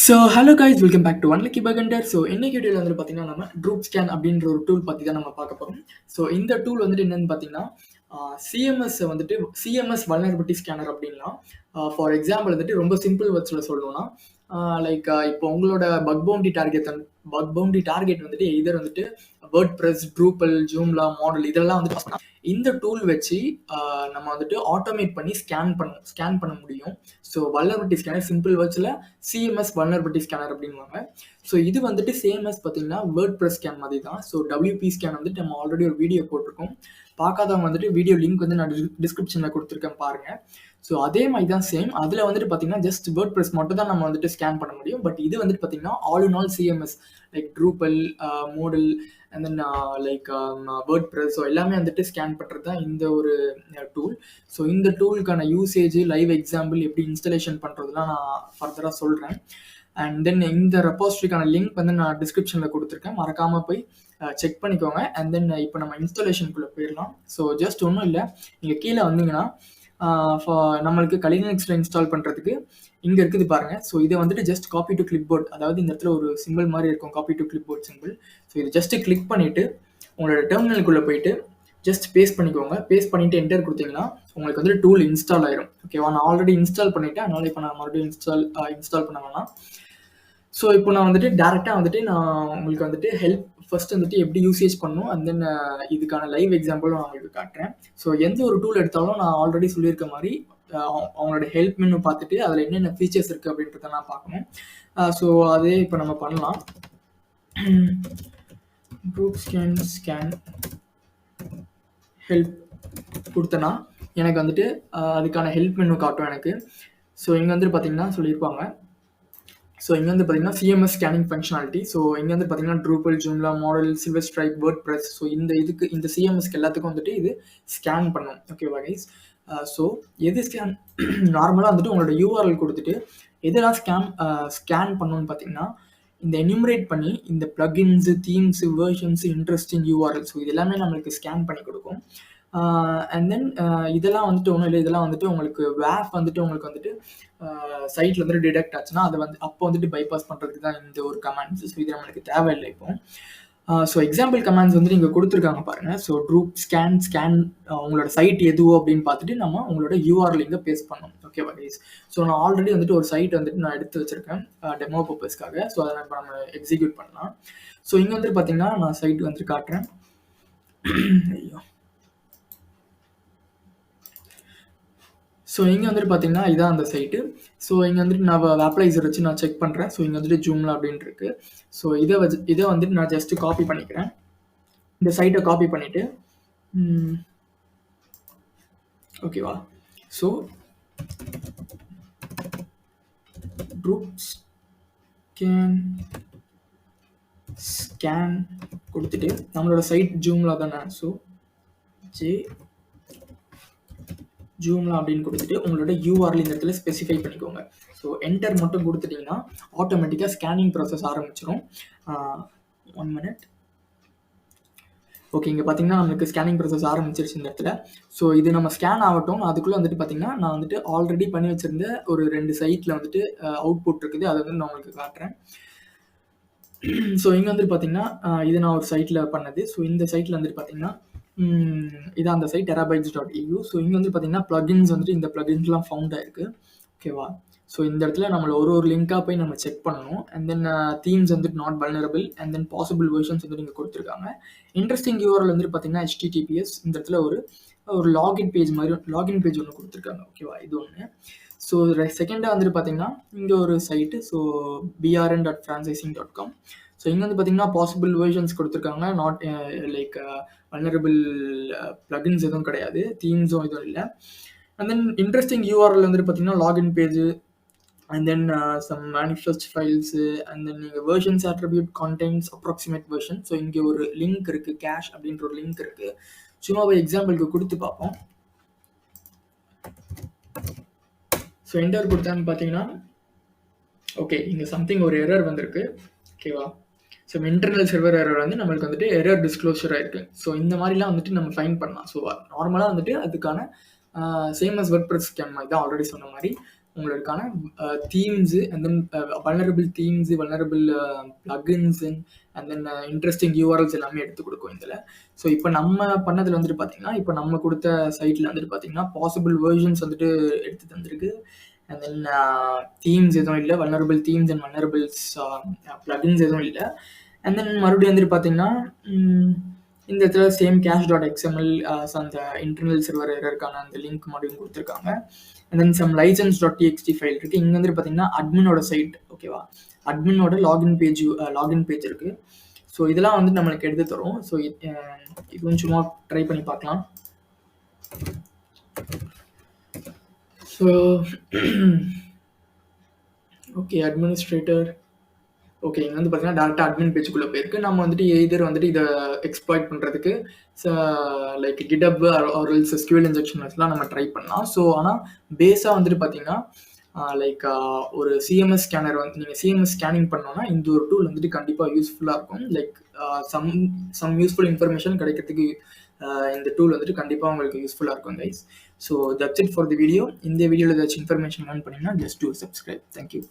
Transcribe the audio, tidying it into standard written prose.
So hello guys, welcome back to ஒன்லக்கி பகண்டர். So இன்னைக்கு வீடியோவில் வந்து பார்த்தீங்கன்னா நம்ம ட்ரூப் ஸ்கேன் அப்படின்ற ஒரு டூல் பற்றி தான் நம்ம பார்க்க போகிறோம். ஸோ இந்த டூல் வந்துட்டு என்னன்னு பார்த்தீங்கன்னா சிஎம்எஸ் வந்துட்டு சிஎம்எஸ் வல்னரபிலிட்டி ஸ்கேனர் அப்படின்லாம். ஃபார் எக்ஸாம்பிள் வந்துட்டு ரொம்ப சிம்பிள் வேர்ட்ஸில் சொல்லணும்னா லைக் இப்போ உங்களோட பக் பவுண்டி டார்கெட் வந்துட்டு எதர் வந்துட்டு வேர்ட் ப்ரெஸ், ட்ரூப்பல், ஜூம்லா, மாடல் இதெல்லாம் வந்துட்டு இந்த டூல் வச்சு நம்ம வந்துட்டு ஆட்டோமேட் பண்ணி ஸ்கேன் பண்ண முடியும். ஸோ வல்னரபிலிட்டி ஸ்கேனர் சிம்பிள் வேர்ட்ஸில் சிஎம்எஸ் வல்னரபிலிட்டி ஸ்கேனர் அப்படின்வாங்க. ஸோ இது வந்துட்டு சேம்எஸ் பார்த்தீங்கன்னா வேர்ட் ப்ரெஸ் ஸ்கேன் மாதிரி தான். ஸோ WP ஸ்கேன் வந்துட்டு நம்ம ஆல்ரெடி ஒரு வீடியோ போட்டிருக்கோம். பார்க்காதவங்க வந்துட்டு வீடியோ லிங்க் வந்து நான் டிஸ்கிரிப்ஷனில் கொடுத்துருக்கேன் பாருங்கள். ஸோ அதே மாதிரி தான் சேம். அதில் வந்துட்டு பார்த்தீங்கன்னா ஜஸ்ட் வேர்ட் ப்ரெஸ் மட்டும் தான் நம்ம வந்துட்டு ஸ்கேன் பண்ண முடியும். பட் இது வந்துட்டு பார்த்தீங்கன்னா all in all CMS like Drupal, Moodle and then like WordPress, so எல்லாமே வந்துட்டு ஸ்கேன் பண்ணுறது தான் இந்த ஒரு டூல். ஸோ இந்த டூலுக்கான யூசேஜ், லைவ் எக்ஸாம்பிள் எப்படி இன்ஸ்டலேஷன் பண்ணுறதுலாம் நான் ஃபர்தராக சொல்கிறேன். அண்ட் தென் இந்த ரெபாசிட்டரிக்கான லிங்க் வந்து நான் டிஸ்கிரிப்ஷனில் கொடுத்துருக்கேன், மறக்காமல் போய் செக் பண்ணிக்கோங்க. அண்ட் தென் இப்போ நம்ம இன்ஸ்டாலேஷனுக்குள்ளே போயிடலாம். ஸோ ஜஸ்ட் ஒன்றும் இல்லை, நீங்கள் கீழே வந்தீங்கன்னா நம்மளுக்கு லினக்ஸில் இன்ஸ்டால் பண்ணுறதுக்கு இங்கே இருக்குது பாருங்கள். ஸோ இதை வந்துட்டு just copy to clipboard, அதாவது இந்த இடத்துல ஒரு சிம்பிள் மாதிரி இருக்கும், copy to clipboard simple. So இது ஜஸ்ட்டு கிளிக் பண்ணிவிட்டு உங்களோட டெர்மினலுக்குள்ளே போயிட்டு ஜஸ்ட் பேஸ்ட் பண்ணிக்கோங்க. பேஸ்ட் பண்ணிவிட்டு என்டர் கொடுத்தீங்கன்னா உங்களுக்கு வந்துட்டு டூல் இன்ஸ்டால் ஆயிரும். ஓகேவா, நான் ஆல்ரெடி இன்ஸ்டால் பண்ணிவிட்டேன், அதனால் இப்போ நான் மறுபடியும் இன்ஸ்டால் பண்ண வேணாம். ஸோ இப்போ நான் வந்துட்டு டேரெக்டாக வந்துட்டு நான் உங்களுக்கு வந்துட்டு ஃபர்ஸ்ட் வந்துட்டு எப்படி யூசேஜ் பண்ணணும், அண்ட் தென் இதுக்கான லைவ் எக்ஸாம்பிளும் நான் உங்களுக்கு காட்டுறேன். ஸோ எந்த ஒரு டூல் எடுத்தாலும் நான் ஆல்ரெடி சொல்லியிருக்க மாதிரி அவங்களோட ஹெல்ப் மெனு பார்த்துட்டு அதில் என்னென்ன ஃபீச்சர்ஸ் இருக்குது அப்படின்றத நான் பார்க்கணும். ஸோ அதே இப்போ நம்ம பண்ணலாம். ட்ரூப் ஸ்கேன் ஹெல்ப் கொடுத்தனா எனக்கு வந்துட்டு அதுக்கான ஹெல்ப் மெனு காட்டும் எனக்கு. ஸோ இங்கே வந்துட்டு பார்த்தீங்கன்னா சொல்லியிருப்பாங்க. ஸோ இங்கே வந்து பார்த்தீங்கன்னா சிஎம்எஸ் ஸ்கேனிங் ஃபங்க்ஷனாலிட்டி. ஸோ இங்கே வந்து பார்த்தீங்கன்னா Drupal, Joomla, Moodle, Silverstripe, WordPress, so இந்த சிஎம்எஸ்க்கு எல்லாத்துக்கும் வந்துட்டு இது ஸ்கேன் பண்ணும். ஓகேவா கைஸ், ஸோ எது நார்மலாக வந்துட்டு உங்களோட யூஆர்எல் கொடுத்துட்டு எதெல்லாம் ஸ்கேன் பண்ணணும்னு பார்த்தீங்கன்னா இந்த என்யூமரேட் பண்ணி இந்த plugins, themes, versions, interesting URL, so இது எல்லாமே நம்மளுக்கு ஸ்கேன் பண்ணி கொடுக்கும். அண்ட் தென் இதெல்லாம் வந்துட்டு ஒன்றும் இல்லை, இதெல்லாம் வந்துட்டு உங்களுக்கு வேப் வந்துட்டு உங்களுக்கு வந்துட்டு சைட்டில் வந்துட்டு டிடெக்ட் ஆச்சுன்னா அதை வந்து அப்போ வந்துட்டு பைபாஸ் பண்ணுறதுக்கு தான் இந்த ஒரு கமாண்ட்ஸ். ஸோ இது நம்மளுக்கு தேவையில்லை இப்போ. ஸோ எக்ஸாம்பிள் கமாண்ட்ஸ் வந்துட்டு இங்கே கொடுத்துருக்காங்க பாருங்கள். ஸோ ட்ரூப் ஸ்கேன் உங்களோட சைட் எதுவோ அப்படின்னு பார்த்துட்டு நம்ம உங்களோட யூஆர்எல் இங்கே பேஸ்ட் பண்ணணும். ஓகேவா கைஸ், ஸோ நான் ஆல்ரெடி வந்துட்டு ஒரு சைட் வந்துட்டு நான் எடுத்து வச்சிருக்கேன் டெமோ பர்பஸ்க்காக. ஸோ அதை இப்போ நம்ம எக்ஸிக்யூட் பண்ணலாம். ஸோ இங்கே வந்துட்டு பார்த்தீங்கன்னா நான் சைட் வந்துட்டு காட்டுறேன். ஐயோ, ஸோ இங்கே வந்துட்டு பார்த்தீங்கன்னா இதான் அந்த சைட்டு. ஸோ இங்கே வந்துட்டு நான் வேப்லைசர் வச்சு நான் செக் பண்ணுறேன். ஸோ இங்கே வந்துட்டு ஜூம்லா அப்படின்ட்டு இருக்கு. ஸோ இதை வந்துட்டு நான் ஜஸ்ட்டு காப்பி பண்ணிக்கிறேன். இந்த சைட்டை காப்பி பண்ணிவிட்டு ஓகேவா, ஸோ ட்ரூப் ஸ்கேன் கொடுத்துட்டு நம்மளோட சைட் ஜூம்லா தானே, ஸோ ஜூம்லா அப்படின்னு கொடுத்துட்டு உங்களோட யூஆர்எல் இந்த இடத்துல ஸ்பெசிஃபை பண்ணிக்கோங்க. ஸோ என்டர் மட்டும் கொடுத்துட்டிங்கன்னா ஆட்டோமேட்டிக்காக ஸ்கேனிங் ப்ராசஸ் ஆரம்பிச்சிடும். 1 minute. ஓகே, இங்கே பார்த்தீங்கன்னா நம்மளுக்கு ஸ்கேனிங் ப்ராசஸ் ஆரம்பிச்சிருச்சு இந்த இடத்துல. ஸோ இது நம்ம ஸ்கேன் ஆகட்டும். அதுக்குள்ளே வந்துட்டு பார்த்தீங்கன்னா நான் வந்துட்டு ஆல்ரெடி பண்ணி வச்சுருந்த ஒரு 2 சைட்டில் வந்துட்டு அவுட்புட் இருக்குது, அதை வந்து நான் உங்களுக்கு காட்டுறேன். ஸோ இங்கே வந்துட்டு பார்த்தீங்கன்னா இது நான் ஒரு சைட்டில் பண்ணது. ஸோ இந்த சைட்டில் வந்துட்டு பார்த்தீங்கன்னா இதான் அந்த சைட் terabytes.eu. ஸோ இங்கே வந்து பார்த்தீங்கன்னா ப்ளகின்ஸ் வந்துட்டு இந்த ப்ளகின்ஸ்லாம் ஃபவுண்ட் ஆயிருக்கு. ஓகேவா, ஸோ இந்த இடத்துல நம்மளை ஒரு லிங்காக போய் நம்ம செக் பண்ணணும். அண்ட் தென் தீம்ஸ் வந்துட்டு not vulnerable, and then possible versions வந்துட்டு இங்கே கொடுத்துருக்காங்க. இன்ட்ரெஸ்டிங் யூஆர்எல் வந்துட்டு பார்த்தீங்கன்னா HTTPS. இந்த இடத்துல ஒரு லாகின் பேஜ் ஒன்று கொடுத்துருக்காங்க. ஓகேவா, இது ஒன்று. ஸோ செகண்டாக வந்துட்டு பார்த்தீங்கன்னா இங்கே ஒரு சைட்டு, ஸோ brn.franchising.com. ஸோ இங்கே வந்து பார்த்தீங்கன்னா பாசிபிள் வெர்ஷன்ஸ் கொடுத்துருக்காங்க. நாட் லைக் வல்னரபிள் ப்ளகின்ஸ் எதுவும் கிடையாது, தீம்ஸும் எதுவும் இல்லை. அண்ட் தென் இன்ட்ரெஸ்டிங் யூஆர்எல் வந்துட்டு பார்த்தீங்கன்னா login page, and then some manifest files, and then நீங்கள் versions, attribute, contents, approximate version. So இங்கே ஒரு லிங்க் இருக்குது, கேஷ் அப்படின்ற ஒரு லிங்க் இருக்குது. சும்மா போய் எக்ஸாம்பிளுக்கு கொடுத்து பார்ப்போம். ஸோ என்டர் கொடுத்தான்னு பார்த்தீங்கன்னா ஓகே, இங்கே சம்திங் ஒரு எரர் வந்திருக்கு. ஓகேவா, ஸோ இன்டர்னல் சர்வர் எரர் வந்து நம்மளுக்கு வந்துட்டு எரர் டிஸ்க்ளோஷர் ஆயிருக்கு. ஸோ இந்த மாதிரிலாம் வந்துட்டு நம்ம ஃபைன் பண்ணலாம். ஸோ நார்மலாக வந்துட்டு அதுக்கான same as WordPress scan மாதிரி தான் ஆல்ரெடி சொன்ன மாதிரி உங்களுக்கான themes and then vulnerable themes, vulnerable plugins and then interesting URLs எல்லாமே எடுத்து கொடுக்கும் இதில். ஸோ இப்போ நம்ம பண்ணதில் வந்துட்டு பார்த்தீங்கன்னா, இப்போ நம்ம கொடுத்த சைட்டில் வந்துட்டு பார்த்தீங்கன்னா பாசிபிள் வேர்ஷன்ஸ் வந்துட்டு எடுத்து தந்திருக்கு. அண்ட் தென் தீம்ஸ் எதுவும் இல்லை, வல்னரபிள் தீம்ஸ் அண்ட் வல்னரபிள்ஸ் பிளகின்ஸ் எதுவும் இல்லை. அண்ட் தென் மறுபடியும் வந்துட்டு பார்த்தீங்கன்னா இந்த இடத்துல சேம் cache.xml அந்த இன்டர்னல் சர்வர் எரருக்கான அந்த லிங்க் மாடியும் கொடுத்துருக்காங்க. And then some license.txt file இருக்குது. இங்கே வந்துட்டு பார்த்தீங்கன்னா அட்மினோட சைட், ஓகேவா, அட்மினோட லாகின் பேஜ் இருக்குது. ஸோ இதெல்லாம் வந்து நம்மளுக்கு எடுத்து தரும். ஸோ இதுவும் சும்மா ட்ரை பண்ணி பார்க்கலாம். ஸோ ஓகே, அட்மினிஸ்ட்ரேட்டர், ஓகே, இங்கே வந்து பார்த்தீங்கன்னா டேரெக்டாக அட்மின் பேஜுக்குள்ளே போயிருக்கு. நம்ம வந்துட்டு எய்தர் வந்துட்டு இதை எக்ஸ்ப்ளாய்ட் பண்ணுறதுக்கு like GitHub or else SQL இன்ஜெக்ஷன்ஸ்லாம் நம்ம ட்ரை பண்ணலாம். ஸோ ஆனால் பேஸாக வந்துட்டு பார்த்தீங்கன்னா லைக் ஒரு CMS ஸ்கேனர் வந்து நீங்கள் CMS ஸ்கேனிங் பண்ணோன்னா இந்த ஒரு டூல் வந்துட்டு கண்டிப்பாக யூஸ்ஃபுல்லாக இருக்கும். லைக் சம் யூஸ்ஃபுல் இன்ஃபர்மேஷன் கிடைக்கிறதுக்கு இந்த டூல் வந்துட்டு கண்டிப்பாக உங்களுக்கு யூஸ்ஃபுல்லாக இருக்கும் guys. So that's it for the video. இந்த வீடியோவில் ஏதாச்சும் இன்ஃபர்மேஷன் லேர்ன் பண்ணிங்கன்னா ஜஸ்ட் டு சப்ஸ்கிரைப். தேங்க்யூ.